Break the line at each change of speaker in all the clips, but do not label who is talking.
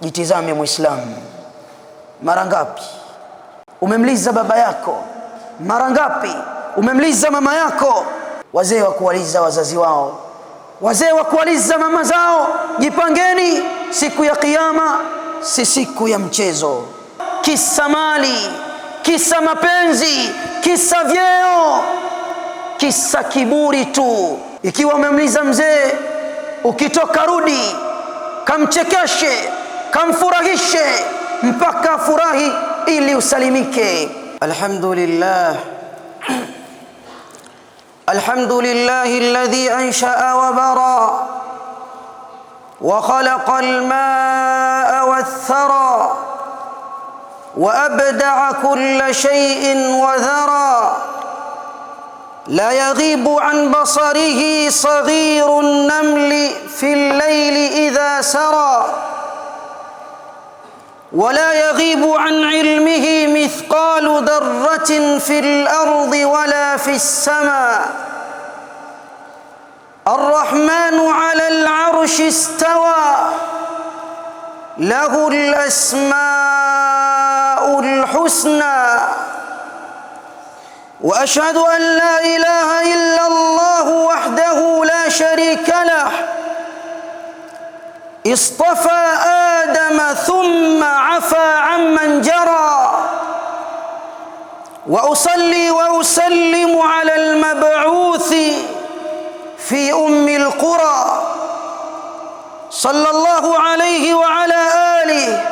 Jitizame Muislamu, mara ngapi umemliza baba yako? Mara ngapi umemliza mama yako? Wazee wa kuwaliza wazazi wao, wazee wa kuwaliza mama zao, jipangeni, siku ya kiyama si siku ya mchezo. Kisa mali, kisa mapenzi, kisa vyeo, kisa kiburi tu. Ikiwa umemliza mzee, ukitoka rudi, kamchekeshe, kamfurahishe mpaka furahi ili usalimike. Alhamdulillah, alhamdulillahi alladhi ansha'a wa bara wa khalaqa al-ma'a wath-thara wa abda'a kulla shay'in wa dhara la yaghibu an basarihi saghirun namli fil layli idha sara ولا يغيب عن علمه مثقال ذرة في الأرض ولا في السماء الرحمن على العرش استوى له الأسماء الحسنى وأشهد أن لا إله إلا الله وحده لا شريك له اصطفى آدم ثم عفى عمن جرى وأصلي وأسلم على المبعوث في أم القرى صلى الله عليه وعلى آله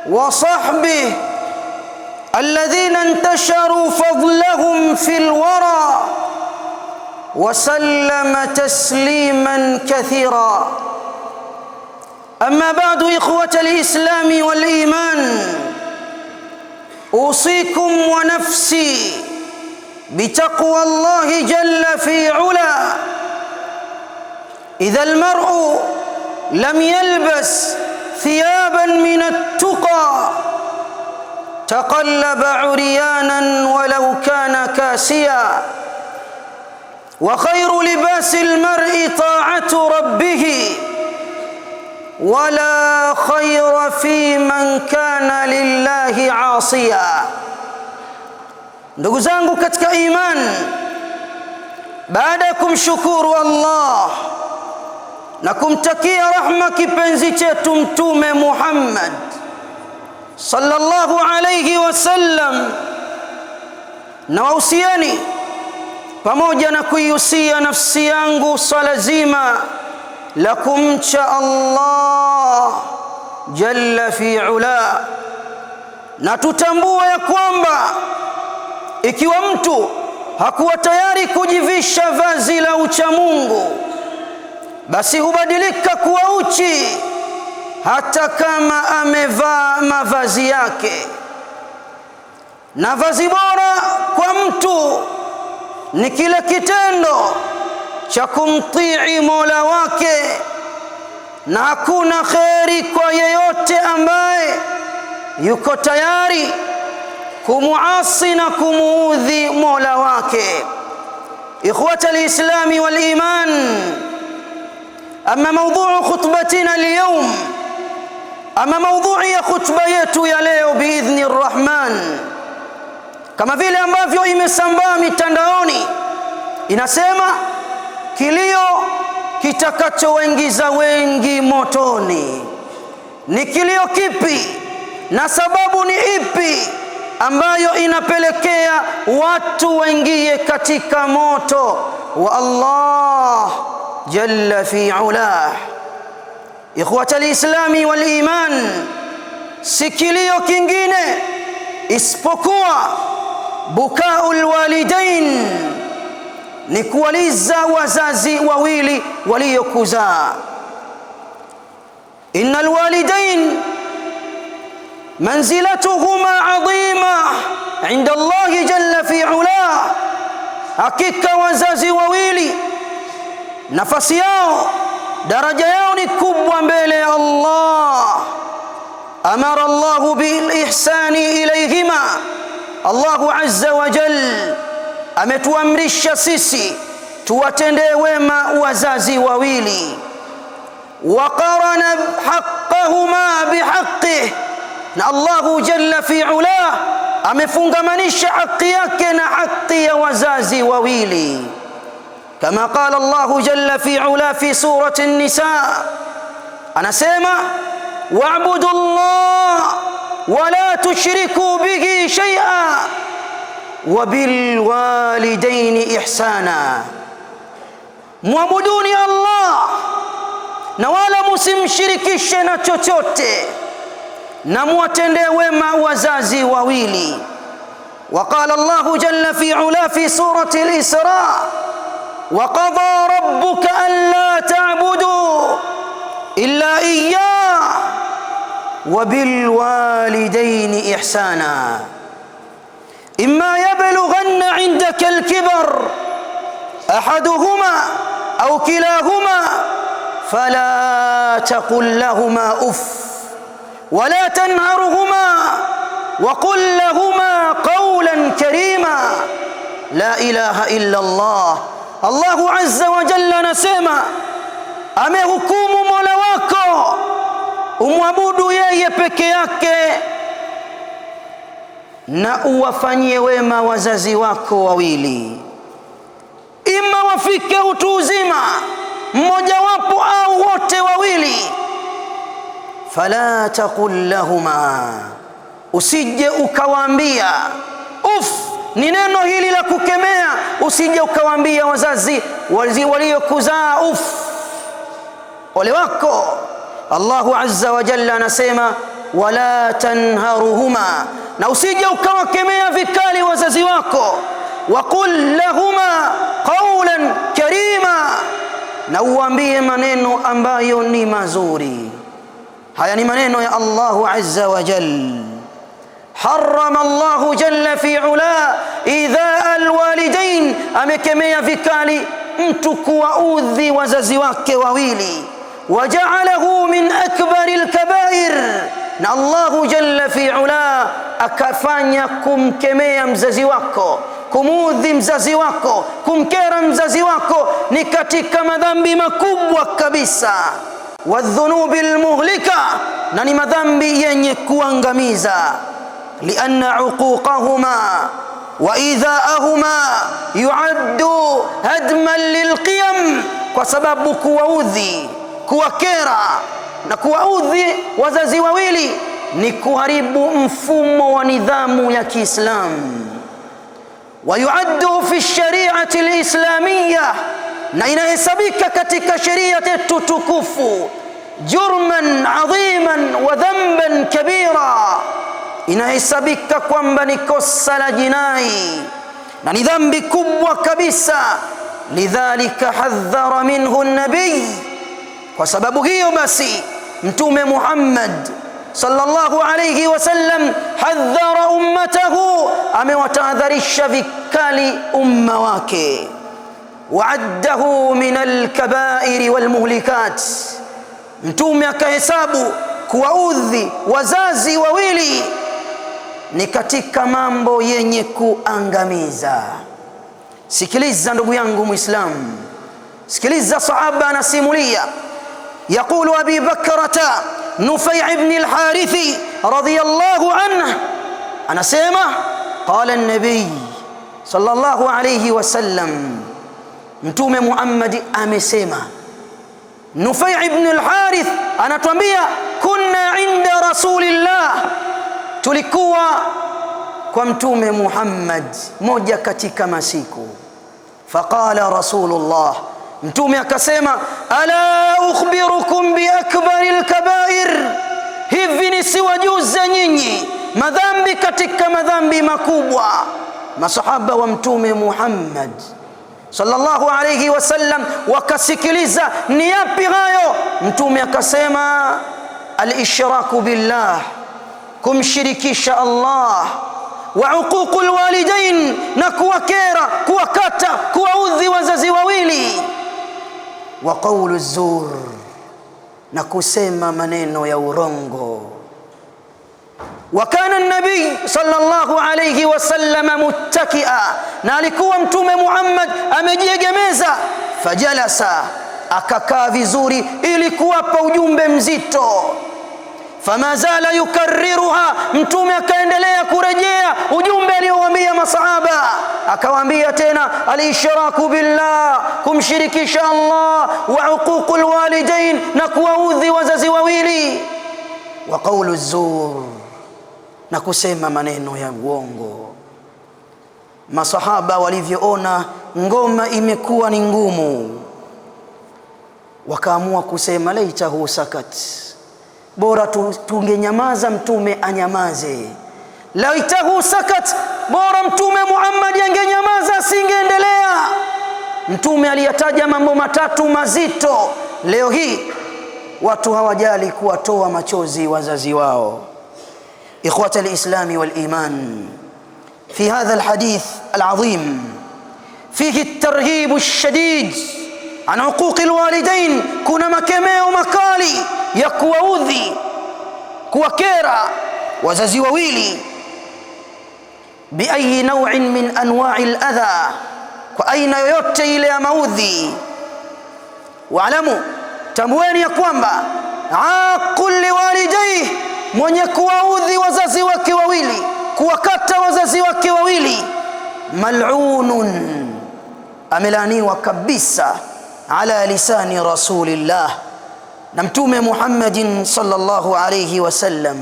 وصحبه الذين انتشروا فضلهم في الورى وسلم تسليما كثيرا. أما بعد، إخوة الإسلام والإيمان، أوصيكم ونفسي بتقوى الله جل في علا. إذا المرء لم يلبس ثيابا من التقى تقلب عريانا ولو كان كاسيا. وخير لباس المرء طاعة ربه ولا خير في من كان lillahi asiya. Ndugu zangu katika iman, baada ya kumshukuru Allah na kumtakia rahma kipenzi chetu Mtume Muhammad sallallahu alayhi wasallam, na wahusiani pamoja na kuihusia nafsi yangu swala zima la kumcha Allah jalla fi ula. Na tutambua ya kwamba ikiwa mtu hakuwa tayari kujivisha vazi la uchamungu, basi hubadilika kuwa uchi hata kama amevaa mavazi yake. Na vazi bora kwa mtu ni kile kitendo cha kumtii Mola wake, na hakuna kheri kwa yeyote ambaye yuko tayari kumuasi na kumuudhi Mola wake. Ikhwata al-Islami wal-Iman, ama mawduu khutbatina al-yawm, ama mawduu ya khutba yetu ya leo biidhni ar-Rahman, kama vile ambavyo imesambaa mitandaoni, inasema kilio kitakachowaingiza wengi motoni. Ni kilio kipi na sababu ni ipi ambayo inapelekea watu waingie katika moto wa Allah jalla fi ulah? Ikhwata al-Islami wal-Iman, si kilio kingine isipokuwa bukaul walidain, ni kuwaliza wazazi wawili waliokuzaa. Innal walidain manzilatuhuma adhima inda Allah jalla fi ula, hakika wazazi wawili nafasi yao, daraja yao ni kubwa mbele ya Allah. Amara Allah bil ihsani ilayhima, Allahu azza wa jalla ametuamrisha sisi tuwatendee wema wazazi wawili. Wa qarana haqqahuma na Allahu jalla fi ula amefungamanisha haki yake na haki ya wazazi wawili, kama qala Allahu jalla fi ula fi surati an-nisa, anasema wa'budu Allah wa la tushriku bihi shay'a wa bil walidaini ihsana, muabuduni Allah na wala musimshirikishe na chochote, na muwatendee wema wazazi wawili. وقال الله جل في علا في سورة الإسراء وقضى ربك ألا تعبدوا إلا إياه وبالوالدين إحسانا إما يبلغن عندك الكبر أحدهما أو كلاهما فلا تقل لهما أف ولا تنهرهما وقل لهما قولا كريما لا إله إلا الله. الله عز وجل نسema amehukumu Mola wako umwabudu yeye peke yake na uwafanyie wema wazazi wako wawili, ima wafike utu uzima mmoja wapo au wote wawili. Fala taqul lahuma, usije ukawaambia. Ni neno hili la kukemea, usije ukawaambia wazazi waliokuzaa ole wako. Allahu azza wa jalla anasema wala tanharuhuma, na usije ukawakemea vikali wazazi wako. Waqul lahuma qawlan karima, na uambie maneno ambayo ni mazuri. Haya ni maneno ya Allahu azza wa jalla. Harrama Allahu jalla fi ula idha alwalidain, amekemea vikali mtu kuwaudhi wazazi wake wawili. Waja'alahu min akbari alkabair, na Allahu jalla fi ula akafanya kumkemea mzazi wako, kumuudhi mzazi wako, kumkera mzazi wako ni katika madhambi makubwa kabisa. Wadhunubi almuhlika, na ni madhambi yenye kuangamiza. Lianna uquqahuma wa idhaahuma yuaddu hadman lilqiyam, kwa sababu kuwaudhi, kuwakera na kuwaudhi wazazi wawili ni kuharibu mfumo wa nidhamu ya Kiislamu. Wa yuaddu fi shari'ati alislamiyya, na inahesabika katika sheria yetu tukufu jurman adhiman wa dhanban kabira, inahesabika kwamba ni kosa la jinai na ni dhambi kubwa kabisa. Lidhalika hadhara minhu an-nabiy, kwa sababu hiyo basi Mtume Muhammad sallallahu alayhi wasallam hadhara ummatahu, amewatahadharisha vikali umma wake. Waaddahu min alkabairi walmuhlikat, Mtume akahesabu kuwaudhi wazazi wawili ni katika mambo yenye kuangamiza. Sikiliza ndugu yangu Muislamu, sikiliza sahaba anasimulia. Yaqulu Abi Bakrata Nufay' ibn al-Harithi radiyallahu anhu, anasema qala an-nabiy sallallahu alayhi wasallam, Mtume Muhammad amesema. Nufay' ibn al-Harith anatuambia kunna inda rasulillah, tulikuwa kwa Mtume Muhammad moja katika masiku. Faqala rasulullah, Mtume akasema ala ukhbirukum bi akbaril kabair, hivi nisiwajuze nyinyi madhambi katika madhambi makubwa. Masahaba wa Mtume Muhammad sallallahu alayhi wasallam wakasikiliza ni yapi hayo. Mtume akasema al-ishraku billah, kumshirikisha Allah, wa uququl walidain, na kuwakera, kuwakata, kuwaudhi wazazi wawili, wa qawlu zur, na kusema maneno ya urongo. Wa kana an-nabiy sallallahu alayhi wasallam muttakia, na alikuwa Mtume Muhammad amejiegemeza. Fajalasa, akakaa vizuri ili kuwapa ujumbe mzito. fama zala yukarriruha, mtume akaendelea kurejea ujumbe aliowaambia masahaba. Akawaambia tena al-ishraku billah, kumshirikisha Allah, wa uququl walidain, na kuwaudhi wazazi wawili, wa qawlu zur, na kusema maneno ya uongo. Masahaba walivyoona ngoma imekuwa ni ngumu, wakaamua kusema laitahu sakat, bora tungenyamaza, mtume anyamaze. Laitahu sakat, bora mtume Muhammad angenyamaza, asingeendelea. Mtume aliyataja mambo matatu mazito. Leo hii watu hawajali kuwatoa machozi wazazi wao. Ikhwata al-Islam wal-iman, fi hadha al-hadith al-azim fihi at-tarhib ash-shadid an uquq al-walidain, kuna makemeo makali ya kuwaudhi, kuwakera wazazi wawili, bi ayi naw'in min anwa'i al-adha, kwa aina yoyote ile ya maudhi. Waalamu, tambueni ya kwamba aqul liwalidayhi, mwenye kuwaudhi wazazi wake wawili, kuwakata wazazi wake wawili, mal'unun, amelaniwa kabisa, ala lisani rasulillah, na mtume Muhammadin sallallahu alayhi wasallam.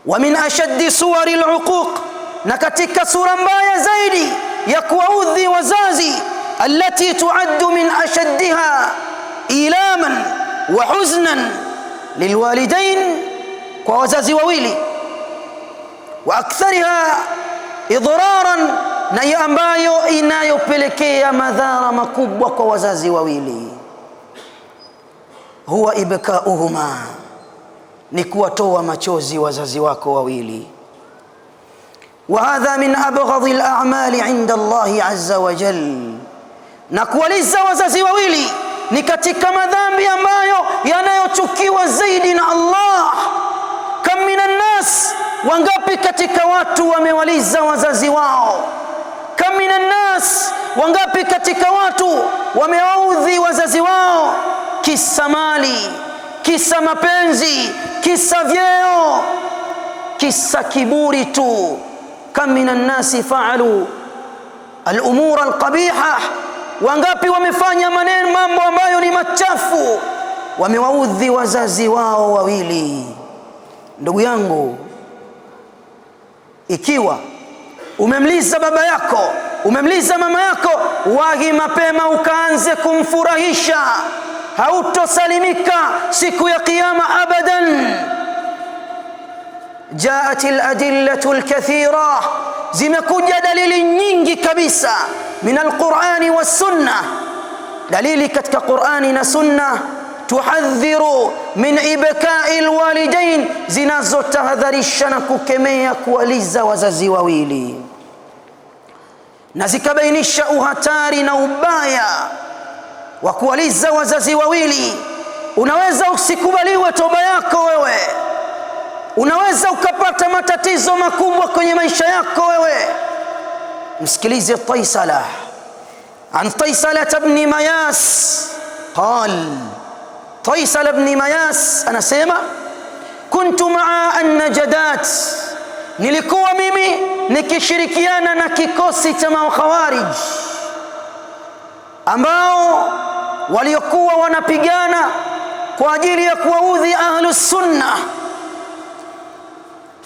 Wa min ashaddi suwari al-uquq, na katika sura mbaya zaidi ya kuwaudhi wazazi, allati tuaddu min ashaddiha ilaman wa huznan lilwalidain, kwa wazazi wawili, wa akthariha idraran, na ambayo inayopelekea madhara makubwa kwa wazazi wawili, huwa ibkauhuma, ni kuwatoa machozi wazazi wako wawili. Wa hadha min abghadhi al-a'mali 'inda Allah 'azza wa jalla, na kuwaliza wazazi wawili ni katika madhambi ambayo yanayochukiwa zaidi na Allah. Kam minan nas, wangapi katika watu wamewaliza wazazi wao? Kam minan nas, wangapi katika watu wamewaudhi wazazi wao, kisa mali, kisa mapenzi, kisa vyeo, kisa kiburi tu. Kam minan nasi fa'alu al-umura al-qabiha, wangapi wamefanya maneno, mambo ambayo ni machafu, wamewaudhi wazazi wao wawili. Ndugu yangu, ikiwa umemliza baba yako, umemliza mama yako, wahi mapema ukaanze kumfurahisha, hautosalimika siku ya kiyama abadan. Jaat al-adillatu al-kathira, zimekuja dalili nyingi kabisa min al-Qur'ani was-sunnah, dalili katika Qur'ani na sunna, tuhadhiru min ibka'i al-walidain, zinazotahadharisha na kukemea kuwaliza wazazi wawili, na zikabainisha uhatari na ubaya wa kuwaliza wazazi wawili. Unaweza usikubaliwe toba yako wewe, unaweza ukapata matatizo makubwa kwenye maisha yako wewe. Msikilize Taisala, an Taisala ibn Mayas qal, Taisala ibn Mayas anasema, kuntu ma'a an-najadat, nilikuwa mimi nikishirikiana na kikosi cha makhawarij ambao waliokuwa wanapigana kwa ajili ya kuwaudhi ahlus sunnah.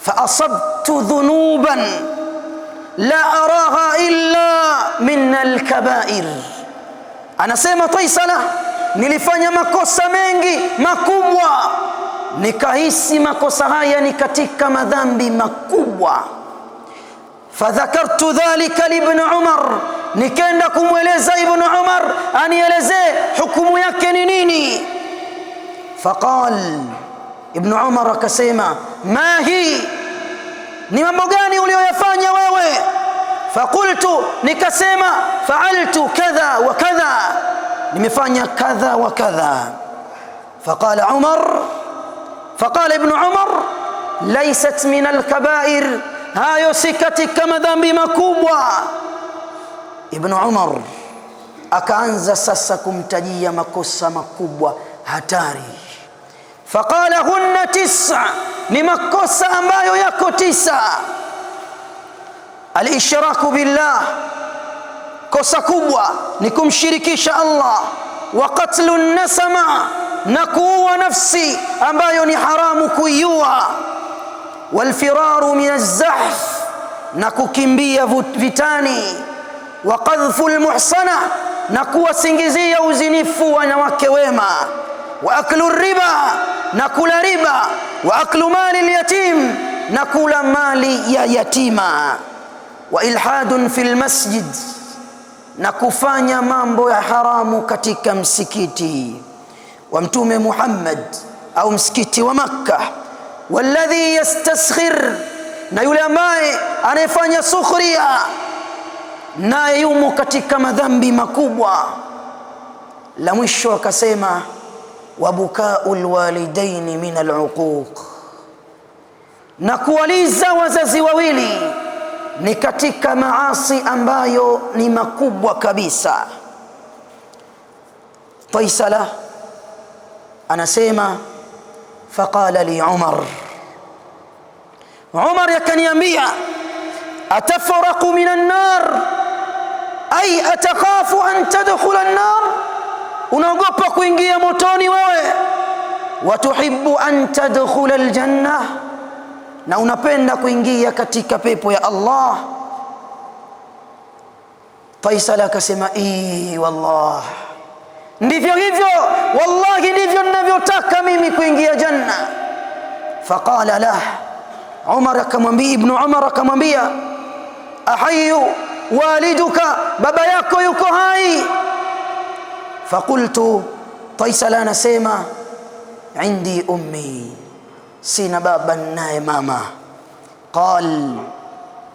Fa asabtu dhunuban la araha illa min al-kaba'ir, anasema Taisala, nilifanya makosa mengi makubwa, nikahisi makosa haya ni katika madhambi makubwa. Fadhakartu dhalika li ibn Umar, nikaenda kumweleza Ibn Umar anielezee hukumu yake ni nini. Faqal, Ibn Umar akasema, ma hi, ni mambo gani uliyoyafanya wewe? Faqultu, nikasema, fa'altu kadha wa kadha, nimefanya kadha wa kadha. Faqala Umar, faqala Ibn Umar, laysat min al-kaba'ir, hayo si katika madhambi makubwa. Ibn Umar akaanza sasa kumtajia makosa makubwa hatari. faqala hunna 9, ni makosa ambayo yako 9. Al-ishraku billah, kosa kubwa ni kumshirikisha Allah. Wa qatlu an-nasama, na kuua nafsi ambayo ni haramu kuiua. Wal firaru min az-zahf, na kukimbia vitani. Wa qadhfu al-muhsana, na kuwasingizia uzinifu wanawake wema. Wa aklu riba, na kula riba. Wa aklu mali al-yatim, na kula mali ya yatima. Wa ilhadun fil masjid, na kufanya mambo ya haramu katika msikiti wa Mtume Muhammad au msikiti wa Makkah. Walladhi yastaskhir, na yule ambaye anayefanya sukhria naye yumo katika madhambi makubwa. La mwisho akasema wabukaul walidaini min al-uquq, na kuwaliza wazazi wawili ni katika maasi ambayo ni makubwa kabisa. Faisala anasema faqala li Umar yakaniambia atafraqu minan nar, ay atakhafu an tadkhula an-nar, unaogopa kuingia motoni wewe. Watuhibbu an tadkhula al-janna, na unapenda kuingia katika pepo ya Allah. Faisal akasema wallah, ndivyo hivyo, wallahi ndivyo ninavyotaka mimi kuingia janna. Faqala lah, Ibn Umar akamwambia ahayu waliduka, baba yako yuko hai? Faqultu, Faisal anasema indi ummi, sina baba naye mama. Qal,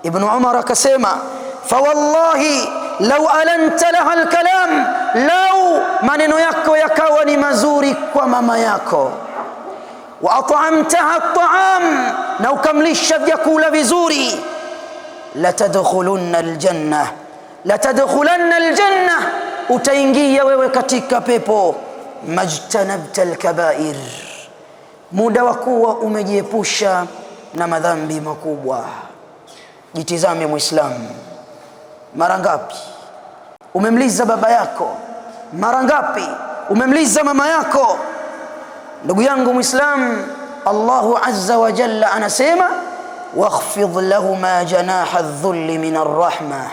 Ibn Umar akasema fawallahi law alanta laha alkalam, lau maneno yako yakawa ni mazuri kwa mama yako, wa at'amtaha at'am, na ukamlisha vyakula vizuri, latadkhulunna aljanna, utaingia wewe katika pepo. Majtanabta alkabair, muda wa kuwa umejiepusha na madhambi makubwa. Jitizame Muislamu, mara ngapi umemliza baba yako? Mara ngapi umemliza mama yako? Ndugu yangu Muislamu, Allahu azza wa jalla anasema wakhfidh lahuma janaha adh-dhulli min ar-rahma,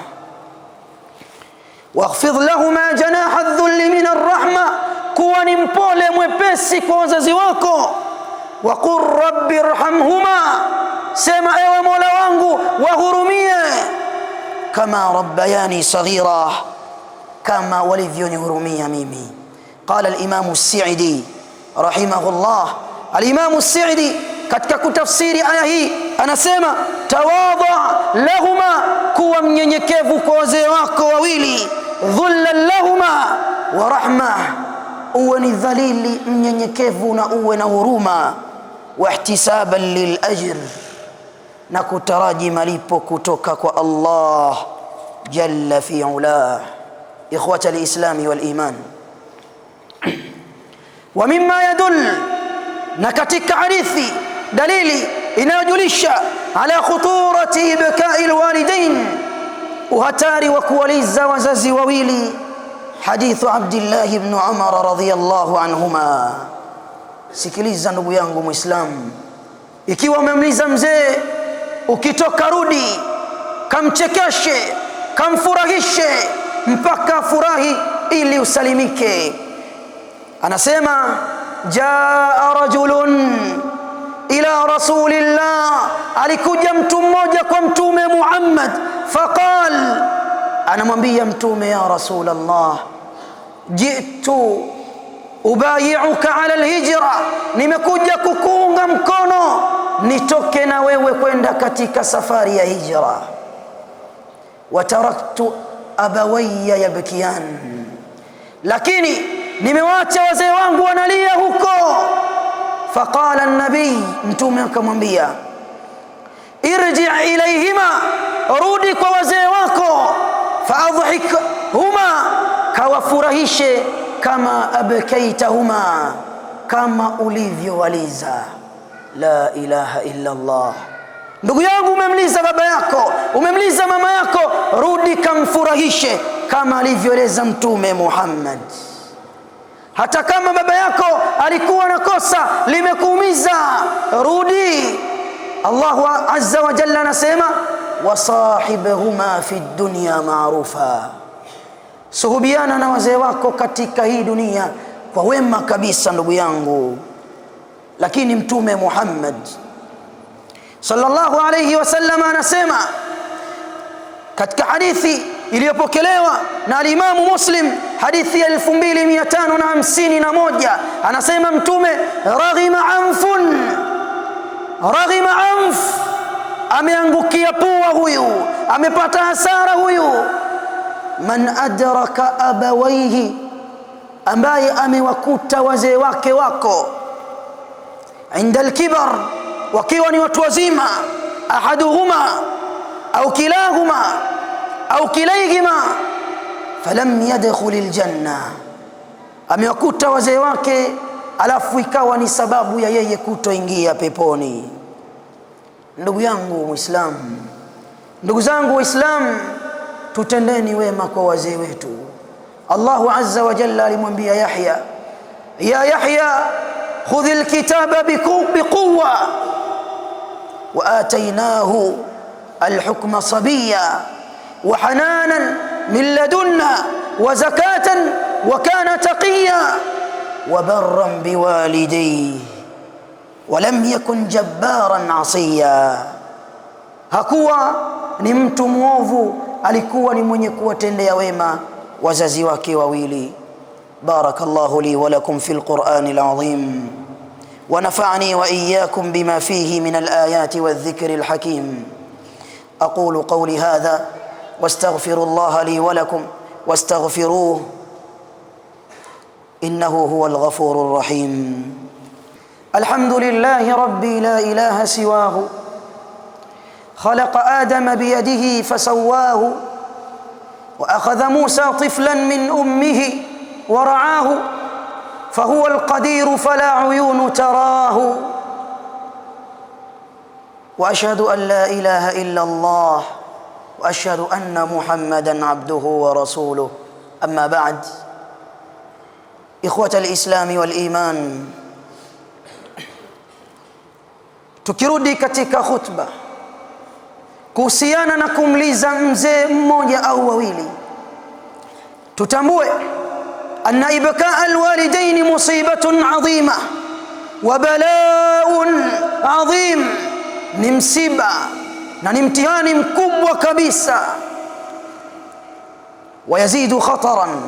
wakhfidh lahuma janaha adh-dhulli min ar-rahma, kuwa ni mpole mwepesi kwa wazazi wako. Wa qur rabbi irhamhuma, sema ewe Mola wangu wahurumie, kama rabbayani saghira, kama walivyonihurumia mimi. Qala al-Imam as-Sa'di rahimahullah, al-Imam as-Sa'di katika kutafsiri aya hii anasema tawadha lahuma, kuwa mnyenyekevu kwa wazee wako wawili. Dhullan lahuma wa rahma, uwe ni dhalili mnyenyekevu na uwe na huruma. Wa ihtisaban lil ajr, na kutaraji malipo kutoka kwa Allah jalla fi ula. Ikhwata al-islam wal iman, wa mimma yadul, na katika hadithi dalili inayojulisha ala khuturati ibkai alwalidain, uhatari wa kuwaliza wazazi wawili, hadithu Abdullah ibn Umar radhiyallahu anhuma. Sikiliza ndugu yangu Muislamu, ikiwa umemliza mzee, ukitoka rudi, kamchekeshe, kamfurahishe mpaka furahi ili usalimike. Anasema jaa rajulun ila rasulillah, alikuja mtu mmoja kwa Mtume Muhammad. Faqal, anamwambia Mtume ya Rasulullah, jitu ubayi'uka ala alhijra, nimekuja kukuunga mkono nitoke na wewe kwenda katika safari ya hijra. Wataraktu abawayya yabkiyan, lakini nimewaacha wazee wangu wanalia huko. Faqala an-nabi, Mtume akamwambia irji' ilayhima, rudi kwa wazee wako. Faadhikhuma, kawafurahishe, kama abkaitahuma, kama ulivyowaliza. La ilaha illa Allah. Ndugu yangu, umemliza baba yako, umemliza mama yako, rudi kamfurahishe kama alivyoeleza Mtume Muhammad. Hata kama baba yako alikuwa na kosa limekuumiza, rudi. Allahu azza wa jalla anasema wasahibhuma fi dunya ma'rufa, suhubiana na wazee wako katika hii dunia kwa wema kabisa, ndugu yangu. Lakini Mtume Muhammad sallallahu alayhi wasallam anasema katika hadithi iliyopokelewa na al-Imamu Muslim, hadithi ya 2551, anasema Mtume, raghima anf, ameangukia pua huyu, amepata hasara huyu, man adraka abawaihi, ambaye amewakuta wazee wake wako inda al-kibar, wakiwa ni watu wazima, ahaduhuma au kilahuma au kilaihima, falam yadkhul aljanna, amewakuta wazee wake alafu ikawa ni sababu ya yeye kutoingia peponi. Ndugu yangu Muislamu, ndugu zangu Waislamu, tutendeni wema kwa wazee wetu. Allahu azza wa jalla alimwambia Yahya, ya Yahya khudhil kitaba biquwwa wa atainahu alhukma sabiyya wa hananan min ladunna wa zakatan wa kana taqiyya wa barran biwalidayhi wa lam yakun jabbaran asiya. Hakuwa ni mtu muovu, alikuwa ni mwenye kuwatendea wema wazazi wake wawili. Barakallahu li wa lakum fil Qur'anil azim wa nafa'ani wa iyyakum bima fihi min al-ayati wadh-dhikril hakim. أقول قولي هذا واستغفر الله لي ولكم واستغفروه إنه هو الغفور الرحيم. الحمد لله ربي لا إله سواه، خلق آدم بيده فسواه، وأخذ موسى طفلا من أمه ورعاه، فهو القدير فلا عيون تراه. وأشهد أن لا إله إلا الله وأشهد أن محمدا عبده ورسوله. أما بعد، إخوة الإسلام والإيمان، tukirudi katika khutba kuhusiana na kumliza mzee mmoja au wawili, tutambue anna ibkaa alwalidain musibatun adhima wa bala'un adhim, ni msiba na ni mtihani mkubwa kabisa. Wayazidu khataran,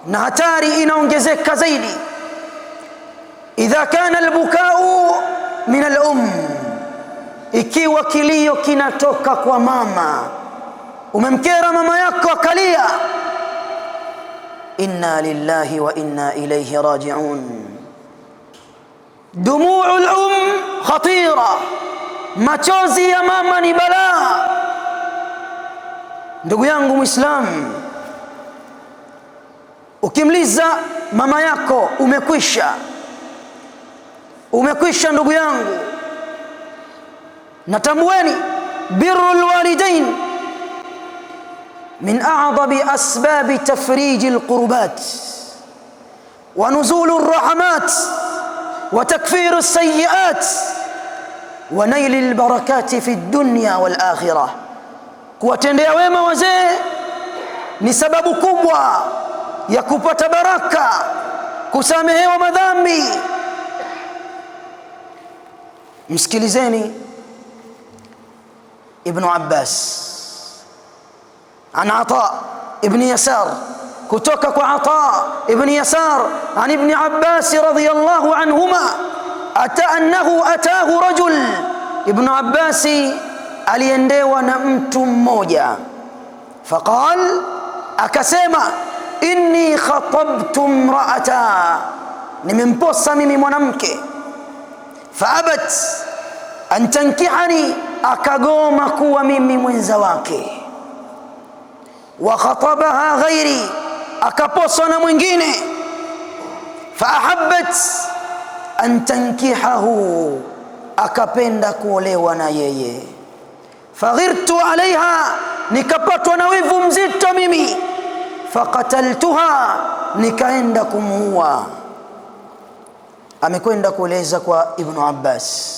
na hatari inaongezeka zaidi, idha kana albukau min al-um, ikiwa kilio kinatoka kwa mama. Umemkera mama yako akalia, inna lillahi wa inna ilayhi raji'un. Dumu'ul khatira, machozi ya mama ni balaa. Ndugu yangu Muislamu, ukimliza mama yako umekwisha ndugu yangu. Natambueni birrul walidain min a'dhabi asbabi tafriji alqurbat wa nuzulu arrahmat wa takfiru as-sayyi'at wa naili albarakati fi dunya wal akhirah. Kuwatendea wema wazee ni sababu kubwa ya kupata baraka, kusamehewa madhambi. Msikilizeni Ibn Abbas an Ata ibn Yasar, kutoka kwa Ata ibn Yasar an Ibn Abbas radhiyallahu anhuma, annahu atahu rajul. Ibn Abbas aliendewa na mtu mmoja, faqal, akasema, inni khatabtu imra'ata, nimemposa mimi mwanamke, faabat an tankihani, akagoma kuwa mimi mwenza wake, wa khatabaha ghairi, akaposwa na mwingine, faahabbat an tankihahu, akapenda kuolewa na yeye. Faghirtu alaiha, nikapatwa na wivu mzito mimi. Faqataltuha, nikaenda kumuua. Amekwenda kueleza kwa Ibn Abbas.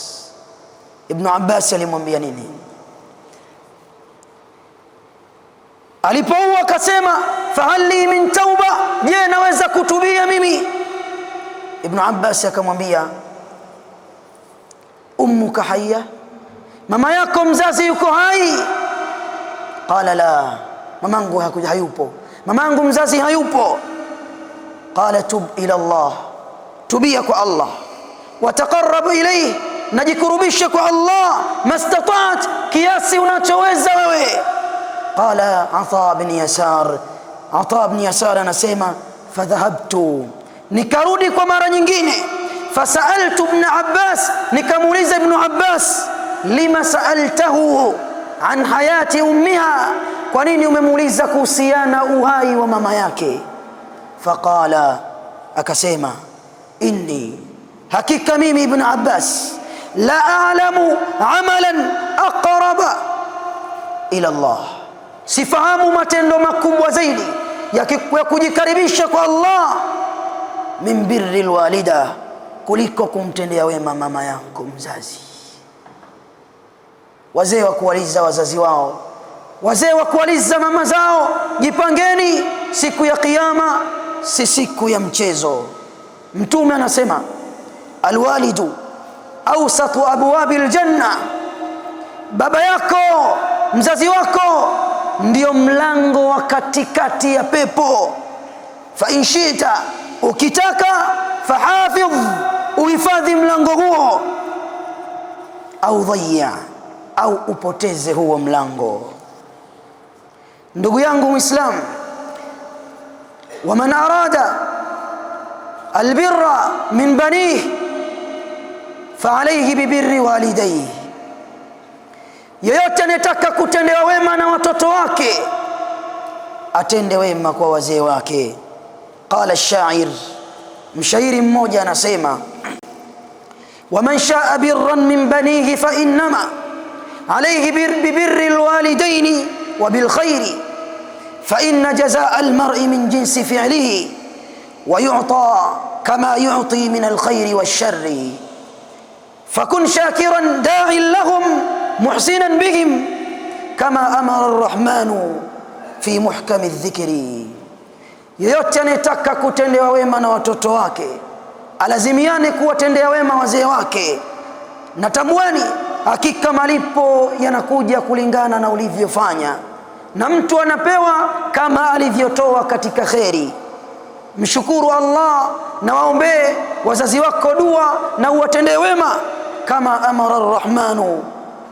Ibn Abbas alimwambia nini? Alipoua akasema, fahal li min tauba, je, naweza kutubia mimi? Ibn Abbas akamwambia, ummuka hayya, mama yako mzazi yuko hai? Qala la, mamangu hayupo, mamangu mzazi hayupo. Qala tub ila Allah, tubia kwa Allah. Wataqarrab ilayhi, najikurubisha kwa Allah, mastata'at, kiasi unachoweza wewe. Qala Ata bin Yasar, Ata bin Yasar anasema, fadhahabtu, nikarudi kwa mara nyingine. Fasaltu ibn Abbas, nikamuuliza Ibn Abbas, lima saaltahu an hayati ummiha, kwa nini umemuuliza kuhusiana uhai wa mama yake? Faqala, akasema, inni, hakika mimi Ibn Abbas, la a'lamu amalan aqraba ila Allah, sifahamu matendo makubwa zaidi ya kujikaribisha kwa Allah, min birri alwalida, kuliko kumtendea wema mama yako mzazi. Wazee wa kuwaliza wazazi wao, wazee wa kuwaliza mama zao, jipangeni, siku ya kiyama si siku ya mchezo. Mtume anasema, alwalidu awsatu abwabi aljanna, baba yako mzazi wako ndio mlango wa katikati ya pepo. Fa in shita, ukitaka, fahafidh, uhifadhi mlango huo, au dhayya, au upoteze huo mlango. Ndugu yangu Muislam, waman arada albirra min banihi fa alayhi bibirri walidayhi, yeyote anataka kutendewa wema na watoto wake, atende wema kwa wazee wake. Qala ash-sha'ir, mshairi mmoja anasema, waman sha'a birran min banihi fa innama alayhi bibirri alwalidaini wa bilkhairi, fa inna jazaa almar'i min jinsi fi'lihi wa yu'ta kama yu'ti min alkhairi wash-sharri, fakun shakiran da'ian lahum muhsinan bihim kama amara arrahmanu fi muhkami adh-dhikri. Yeyote anayetaka kutendewa wema na watoto wake, alazimiane kuwatendea wema wazee wake. Na tambueni, hakika malipo yanakuja kulingana na ulivyofanya, na mtu anapewa kama alivyotoa katika kheri. Mshukuru Allah na waombee wazazi wako dua na uwatendee wema, kama amara arrahmanu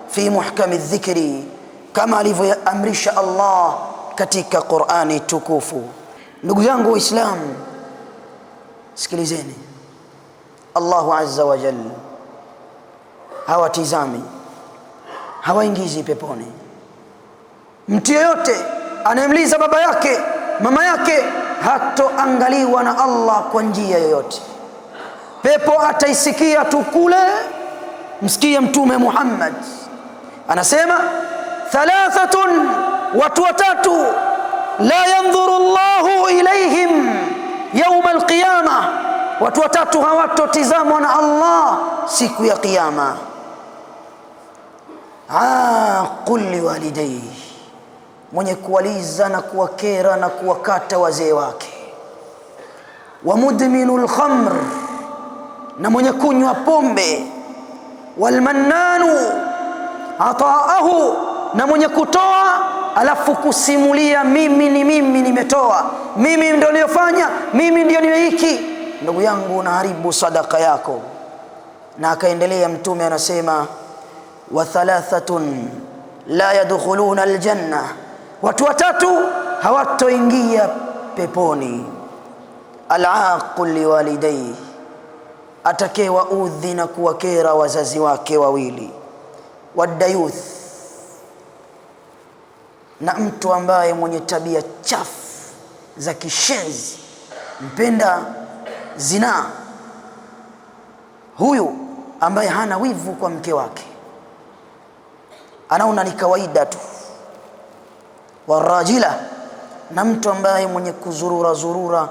fi muhkami adh-dhikri, kama alivyoamrisha Allah katika Qur'ani tukufu. Ndugu yangu Waislamu, sikilizeni, Allahu azza wa jalla hawatizami, hawaingizi peponi mtu yeyote anayemliza baba yake mama yake, hatoangaliwa na Allah kwa njia yoyote. Pepo ataisikia tu kule. Msikie Mtume Muhammad anasema, thalathatun, watu watatu, la yanzuru Allahu ilayhim yawm alqiyama, watu watatu hawatotizamwa na Allah siku ya kiyama. Aqul liwalidayhi, mwenye kuwaliza na kuwakera na kuwakata wazee wake. Wa mudminul khamr, na mwenye kunywa pombe. Walmannanu ataahu, na mwenye kutoa alafu kusimulia, mimi nimetoa, mimi ndio niliyofanya, mimi ndio nimehiki. Ndugu yangu, unaharibu sadaka yako. Na akaendelea Mtume anasema, wa thalathatun la yadkhuluna aljanna, watu watatu hawatoingia peponi. Al-aqul liwalidayhi, atakewa udhi na kuwakera wazazi wake wawili. Wadayuth, na mtu ambaye mwenye tabia chafu za kishenzi, mpenda zina. Huyu ambaye hana wivu kwa mke wake, anaona ni kawaida tu. Warajila, na mtu ambaye mwenye kuzurura zurura,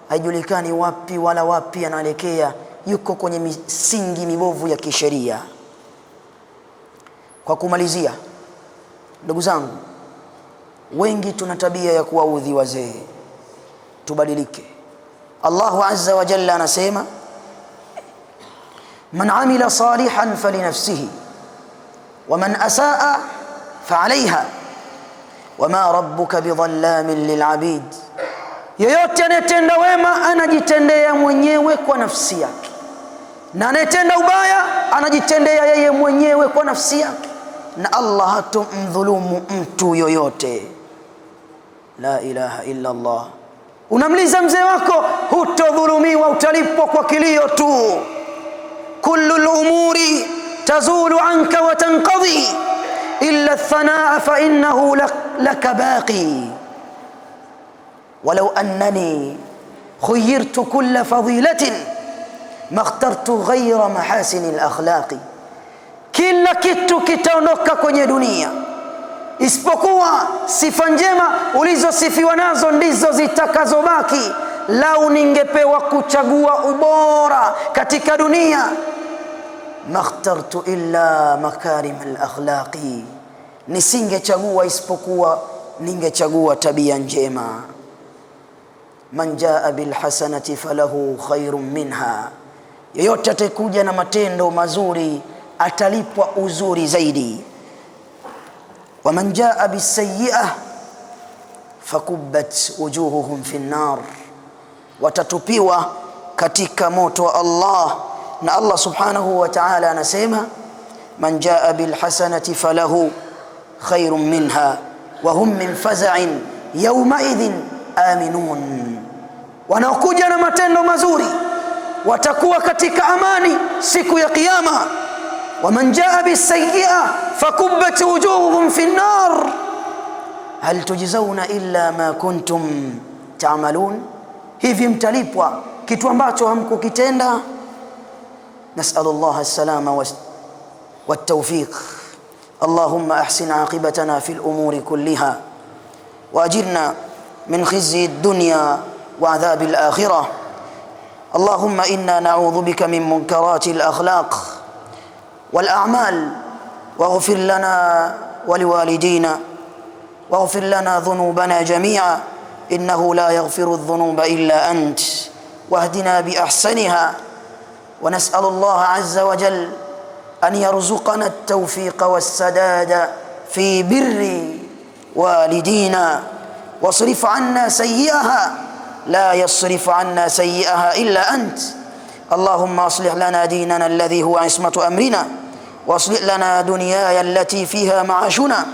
haijulikani wapi wala wapi anaelekea, yuko kwenye misingi mibovu ya kisheria. Kwa kumalizia, ndugu zangu, wengi tuna tabia ya kuwaudhi wazee. Tubadilike. Allahu azza wa jalla anasema, man amila salihan falinafsihi wa man asaa fa'alayha wama rabbuka bidhallamin lil'abid. Yeyote anayetenda wema anajitendea mwenyewe kwa nafsi yake, na anayetenda ubaya anajitendea yeye mwenyewe kwa nafsi yake, na Allah hatomdhulumu mtu yoyote. La ilaha illa Allah. Unamliza mzee wako, hutodhulumiwa, utalipwa kwa kilio tu. Kullu al-umuri tazulu anka wa tanqadhi illa ath-thanaa fa innahu laka baqi. Walau annani khuyyirtu kulla fadilatin ma ikhtartu ghayra mahasin al-akhlaqi. Kila kitu kitaondoka kwenye dunia isipokuwa sifa njema ulizosifiwa nazo ndizo zitakazobaki. Lau ningepewa kuchagua ubora katika dunia, makhtartu illa makarim al-akhlaqi, nisingechagua isipokuwa ningechagua tabia njema. Man jaa bil hasanati falahu khairun minha, yeyote atakuja na matendo mazuri atalipwa uzuri zaidi. Wa man jaa bis sayyi'ah fakubbat wujuhuhum fi an-nar, watatupiwa katika moto wa Allah. Na Allah subhanahu wa ta'ala anasema, man jaa bil hasanati falahu khairun minha wa hum min faza'in yawma idhin aminun. Wanaokuja na matendo mazuri watakuwa katika amani siku ya kiyama. Wa man jaa bis sayyi'ah fakubbat wujuhuhum fi an-nar hal tujzauna illa ma kuntum ta'malun. Hivi mtalipwa kitu ambacho hamkukitenda. Nas'alullaha as-salama wat-tawfiq. Allahumma ahsin 'aqibatana fil umuri kulliha wa ajirna min khizyi ad-dunya wa 'adhabi al-akhirah. Allahumma inna na'udhu bika min munkarati al-akhlaq wal a'mal waghfir lana wa liwalidina waghfir lana dhunubana jami'a innahu la yaghfiru adh-dhunuba illa ant wahdina bi ahsaniha. Wa nas'alu Allah azza wa jalla an yarzuqana at-tawfiqa was-sadada fi birri walidina wasrif 'anna sayyi'aha la yasrif 'anna sayyi'aha illa ant. Allahumma aslih lana dinana alladhi huwa 'ismatu amrina واصلح لنا دنيانا التي فيها معاشنا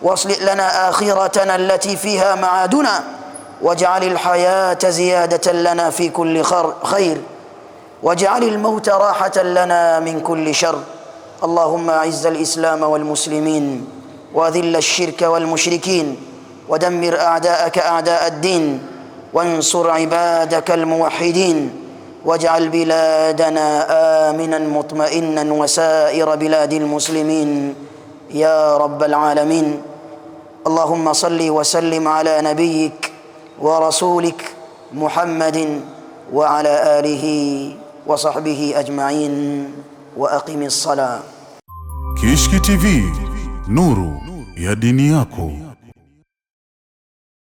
واصلح لنا آخرتنا التي فيها معادنا واجعل الحياة زيادة لنا في كل خير واجعل الموت راحة لنا من كل شر. اللهم أعز الإسلام والمسلمين وأذل الشرك والمشركين ودمر أعداءك أعداء الدين وانصر عبادك الموحدين واجعل بلادنا آمنا مطمئنا وسائر بلاد المسلمين يا رب العالمين. اللهم صل وسلم على نبيك ورسولك محمد وعلى آله وصحبه أجمعين وأقم الصلاة.
Kishki TV, nuru ya dini yako.